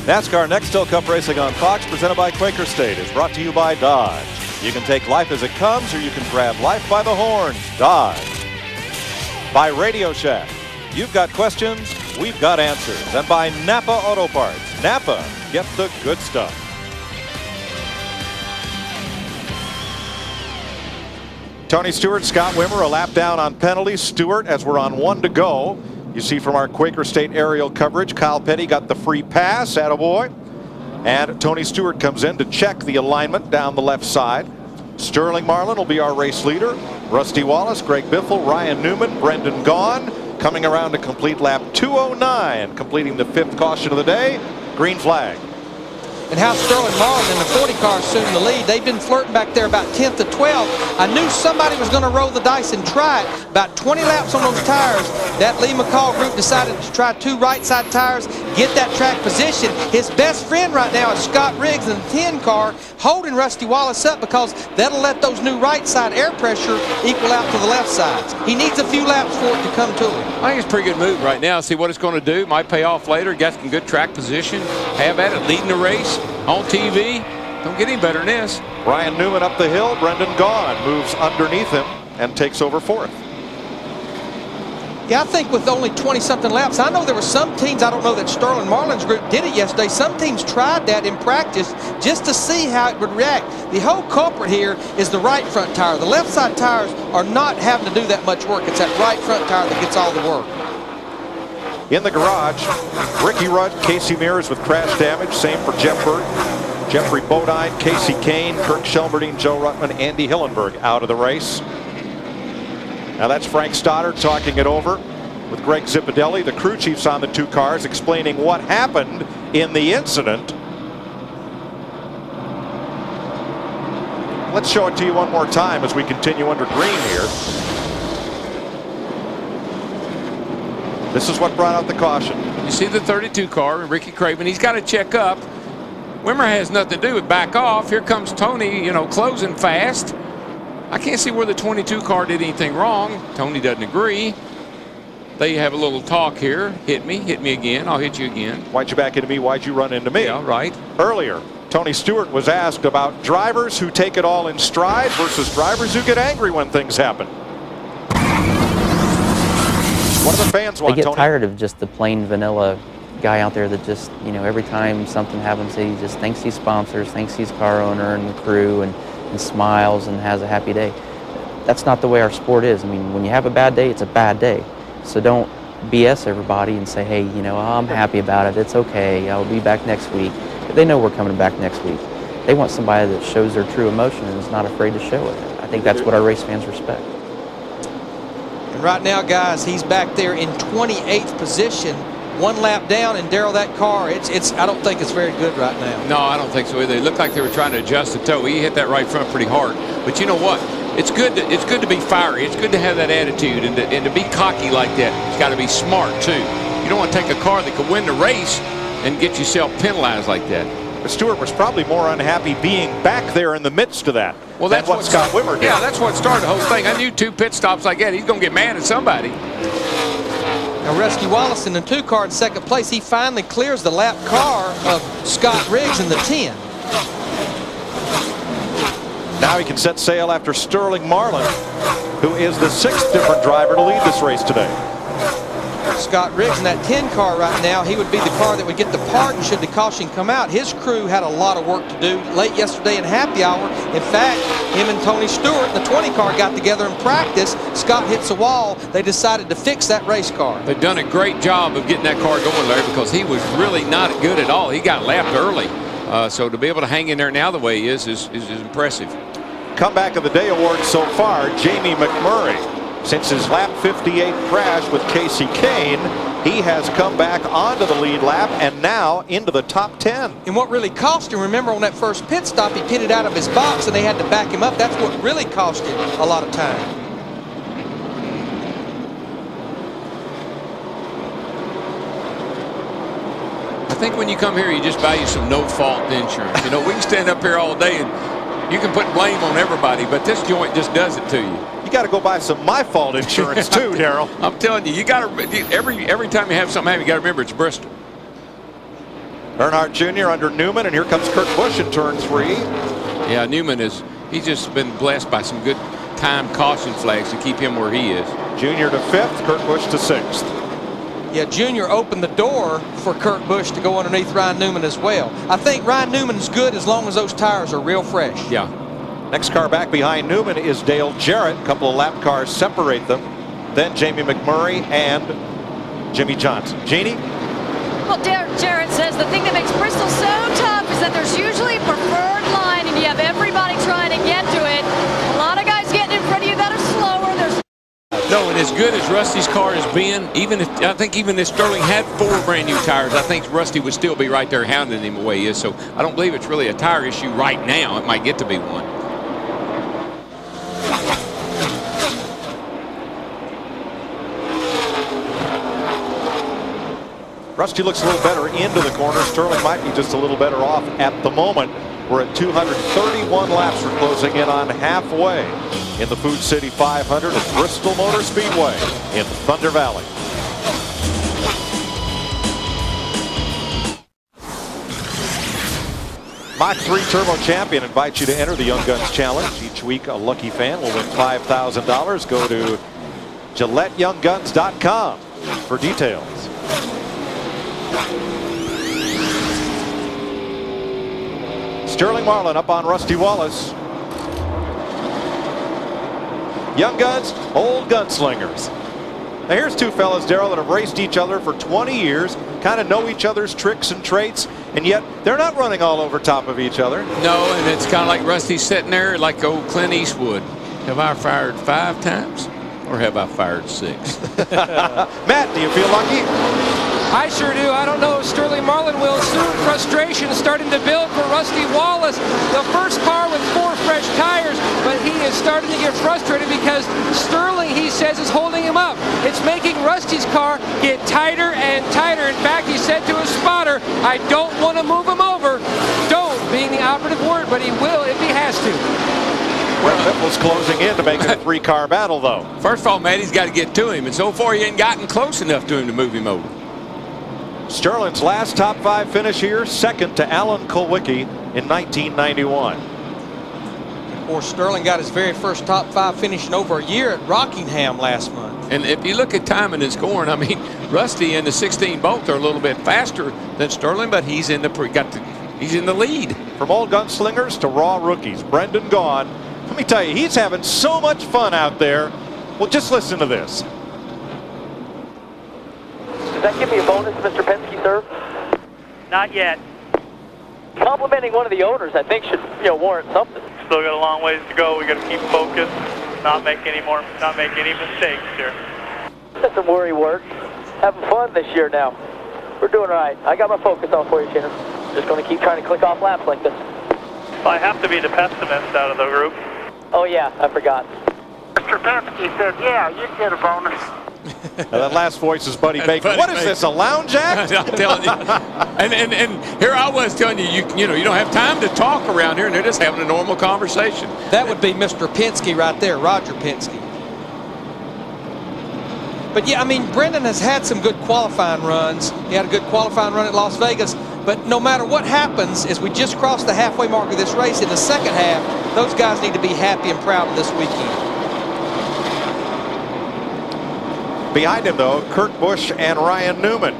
NASCAR Next Still Cup Racing on Fox, presented by Quaker State, is brought to you by Dodge. You can take life as it comes, or you can grab life by the horns. Dodge. By Radio Shack. You've got questions, we've got answers. And by Napa Auto Parts. Napa, get the good stuff. Tony Stewart, Scott Wimmer, a lap down on penalties. Stewart, as we're on 1 to go. You see from our Quaker State aerial coverage, Kyle Petty got the free pass, attaboy. And Tony Stewart comes in to check the alignment down the left side. Sterling Marlin will be our race leader. Rusty Wallace, Greg Biffle, Ryan Newman, Brendan Gaughan coming around to complete lap 209, completing the 5th caution of the day. Green flag. And how Sterling Marlin in the 40 car soon the lead. They've been flirting back there about 10th to 12th. I knew somebody was going to roll the dice and try it. About 20 laps on those tires. That Lee McCall group decided to try 2 right side tires, get that track position. His best friend right now is Scott Riggs in the 10 car, holding Rusty Wallace up because that'll let those new right side air pressure equal out to the left sides. He needs a few laps for it to come to him. I think it's a pretty good move right now. See what it's going to do. Might pay off later. Got some good track position. Have at it, leading the race on TV. Don't get any better than this. Ryan Newman up the hill. Brendan Gaughan moves underneath him and takes over 4th. Yeah, I think with only 20-something laps, I know there were some teams, I don't know that Sterling Marlin's group did it yesterday. Some teams tried that in practice just to see how it would react. The whole culprit here is the right front tire. The left side tires are not having to do that much work. It's that right front tire that gets all the work. In the garage, Ricky Rudd, Casey Mears with crash damage. Same for Jeff Burt, Jeffrey Bodine, Casey Kane, Kirk Shelmerdine, Joe Ruttman, Andy Hillenberg out of the race. Now that's Frank Stoddard talking it over with Greg Zipadelli, the crew chiefs on the 2 cars, explaining what happened in the incident. Let's show it to you one more time as we continue under green here. This is what brought out the caution. You see the 32 car, Ricky Craven. He's got to check up. Wimmer has nothing to do with back off. Here comes Tony, closing fast. I can't see where the 22 car did anything wrong. Tony doesn't agree. They have a little talk here. Hit me again. I'll hit you again. Why'd you back into me? Why'd you run into me? Yeah, right. Earlier, Tony Stewart was asked about drivers who take it all in stride versus drivers who get angry when things happen. What do the fans want, They get Tony? tired of just the plain vanilla guy out there that just, every time something happens, he just thinks he's sponsors, thinks he's car owner and the crew, and smiles and has a happy day. That's not the way our sport is. I mean, when you have a bad day, it's a bad day. So don't BS everybody and say, hey, I'm happy about it. It's okay. I'll be back next week. But they know we're coming back next week. They want somebody that shows their true emotion and is not afraid to show it. I think that's what our race fans respect. And right now, guys, he's back there in 28th position. 1 lap down, and Darrell, that car, I don't think it's very good right now. No, I don't think so either. It looked like they were trying to adjust the toe. He hit that right front pretty hard. But you know what? It's good to be fiery. It's good to have that attitude and to be cocky like that. It's got to be smart too. You don't want to take a car that could win the race and get yourself penalized like that. But Stewart was probably more unhappy being back there in the midst of that. Well, that's what Scott Wimmer did. Yeah, that's what started the whole thing. I knew 2 pit stops like that, he's going to get mad at somebody. Now, Rusty Wallace in the 2 car in 2nd place. He finally clears the lap car of Scott Riggs in the 10. Now he can set sail after Sterling Marlin, who is the 6th different driver to lead this race today. Scott Riggs in that 10 car right now, he would be the car that would get the pardon should the caution come out. His crew had a lot of work to do late yesterday in happy hour. In fact, him and Tony Stewart in the 20 car got together in practice. Scott hits a wall. They decided to fix that race car. They've done a great job of getting that car going, Larry, because he was really not good at all. He got lapped early. So to be able to hang in there now the way he is impressive. Comeback of the day award so far, Jamie McMurray. Since his lap 58 crash with Casey Kane, he has come back onto the lead lap and now into the top 10. And what really cost him, remember on that first pit stop, he pitted out of his box and they had to back him up. That's what really cost him a lot of time. I think when you come here, you just value some no-fault insurance. We can stand up here all day and you can put blame on everybody, but this joint just does it to you. You got to go buy some my fault insurance too, Darrell. I'm telling you, you got to every time you have something happen, you got to remember it's Bristol. Earnhardt Jr. under Newman, and here comes Kurt Busch in turn 3. Yeah, Newman he's just been blessed by some good time caution flags to keep him where he is. Junior to 5th, Kurt Busch to 6th. Yeah, Junior opened the door for Kurt Busch to go underneath Ryan Newman as well. I think Ryan Newman's good as long as those tires are real fresh. Yeah. Next car back behind Newman is Dale Jarrett. A couple of lap cars separate them. Then Jamie McMurray and Jimmy Johnson. Jeannie? Well, Jarrett says the thing that makes Bristol so tough is that there's usually a preferred line and you have everybody trying to get to it. A lot of guys getting in front of you that are slower. No, and as good as Rusty's car has been, I think even if Sterling had 4 brand new tires, I think Rusty would still be right there hounding him the way he is. So I don't believe it's really a tire issue right now. It might get to be one. Rusty looks a little better into the corner. Sterling might be just a little better off at the moment. We're at 231 laps. We're closing in on halfway in the Food City 500 at Bristol Motor Speedway in Thunder Valley. Mach 3 Turbo Champion invites you to enter the Young Guns Challenge. Each week, a lucky fan will win $5,000. Go to GilletteYoungGuns.com for details. Sterling Marlin up on Rusty Wallace. Young Guns, old gunslingers. Now here's two fellas, Darrell, that have raced each other for 20 years, kind of know each other's tricks and traits, and yet they're not running all over top of each other. No, and it's kind of like Rusty sitting there like old Clint Eastwood. Have I fired 5 times or have I fired 6? Matt, do you feel lucky? I sure do. I don't know if Sterling Marlin will soon. Frustration starting to build for Rusty Wallace. The first car with 4 fresh tires, but he is starting to get frustrated because Sterling, he says, is holding him up. It's making Rusty's car get tighter and tighter. In fact, he said to his spotter, I don't want to move him over. Don't being the operative word, but he will if he has to. Well, Piffle's closing in to make it a 3-car battle, though. First of all, Matty's got to get to him, and so far he ain't gotten close enough to him to move him over. Sterling's last top 5 finish here, second to Alan Kulwicki in 1991. Of course, Sterling got his very first top 5 finish in over a year at Rockingham last month. And if you look at timing and scoring, I mean, Rusty and the 16 Bolt are a little bit faster than Sterling, but he's in the lead. From old gunslingers to raw rookies, Brendan Gaughan. Let me tell you, he's having so much fun out there. Well, just listen to this. Does that give me a bonus, Mr. Penske, sir? Not yet. Complimenting one of the owners, I think, should warrant something. Still got a long ways to go. We got to keep focused, not make any mistakes here. That's some worry work. Having fun this year now. We're doing all right. I got my focus on for you, Shannon. Just going to keep trying to click off laps like this. I have to be the pessimist out of the group. Oh yeah, I forgot. Mr. Penske said, yeah, you'd get a bonus. That last voice is Buddy Baker. What is this, a lounge act? I'm telling you. And here I was telling you, you don't have time to talk around here, and they're just having a normal conversation. That would be Mr. Penske right there, Roger Penske. But yeah, I mean, Brendan has had some good qualifying runs. He had a good qualifying run at Las Vegas. But no matter what happens, as we just crossed the halfway mark of this race, in the second half, those guys need to be happy and proud of this weekend. Behind him, though, Kurt Busch and Ryan Newman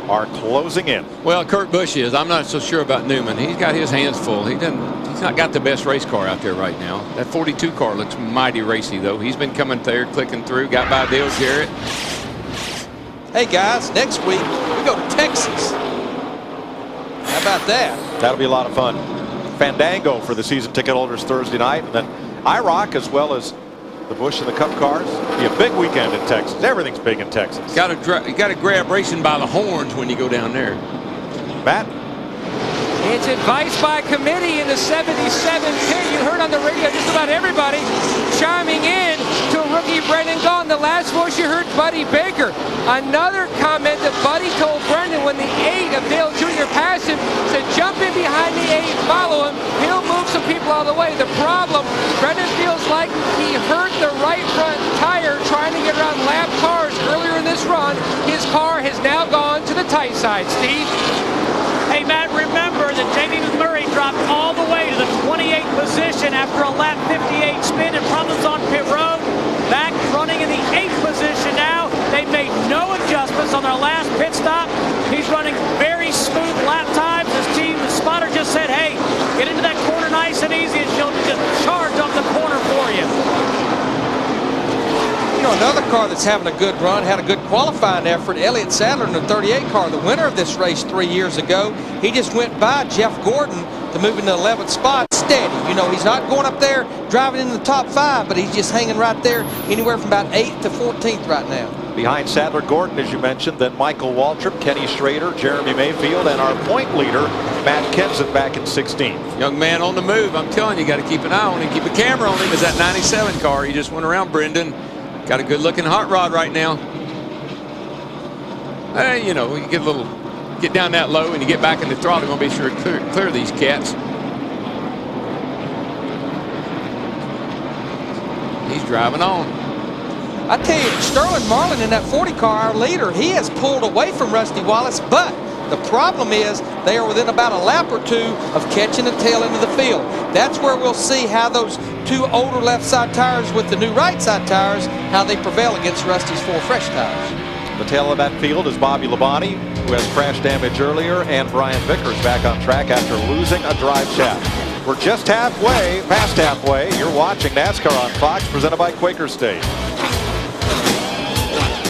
are closing in. Well, Kurt Busch is. I'm not so sure about Newman. He's got his hands full. He's not got the best race car out there right now. That 42 car looks mighty racy, though. He's been coming there, clicking through, got by Dale Jarrett. Hey, guys, next week we go to Texas. How about that? That'll be a lot of fun. Fandango for the season ticket holders Thursday night, and then IROC as well as the Busch and the Cup cars. It'll be a big weekend in Texas. Everything's big in Texas. You got to grab racing by the horns when you go down there. Matt? It's advice by committee in the 77 pit. You heard on the radio just about everybody chiming in to rookie Brendan Gaughan. The last voice you heard, Buddy Baker. Another comment that Buddy told Brendan when the 8 of Dale Jr. passed him, said jump in behind the 8, follow him. He'll move some people out of the way. The problem, Brendan feels like he hurt the right front tire trying to get around lap cars earlier in this run. His car has now gone to the tight side, Steve. Hey, Matt, remember that Jamie Murray dropped all the way to the 28th position after a lap 58 spin and problems on pit road. Back running in the 8th position now. They made no adjustments on their last pit stop. He's running very smooth lap times. His team, the spotter, just said, hey, get into that corner nice and easy, and she'll just charge up the corner for you. You know, another car that's having a good run, had a good qualifying effort, Elliott Sadler in the 38 car, the winner of this race 3 years ago. He just went by Jeff Gordon to move into the 11th spot steady. You know, he's not going up there driving in the top 5, but he's just hanging right there anywhere from about 8th to 14th right now. Behind Sadler, Gordon, as you mentioned, then Michael Waltrip, Kenny Schrader, Jeremy Mayfield, and our point leader, Matt Kenseth, back in 16th. Young man on the move. I'm telling you, got to keep an eye on him, keep a camera on him. Is that 97 car? He just went around Brendan. Got a good looking hot rod right now. Hey, you know, you get down that low and you get back in the throttle, going to be sure to clear these cats. He's driving on. I tell you, Sterling Marlin in that 40 car, our leader, he has pulled away from Rusty Wallace, but the problem is they are within about a lap or two of catching the tail end of the field. That's where we'll see how those two older left side tires with the new right side tires, how they prevail against Rusty's 4 fresh tires. The tail of that field is Bobby Labonte, who has crash damage earlier, and Brian Vickers back on track after losing a drive shaft. We're just halfway, past halfway. You're watching NASCAR on Fox, presented by Quaker State.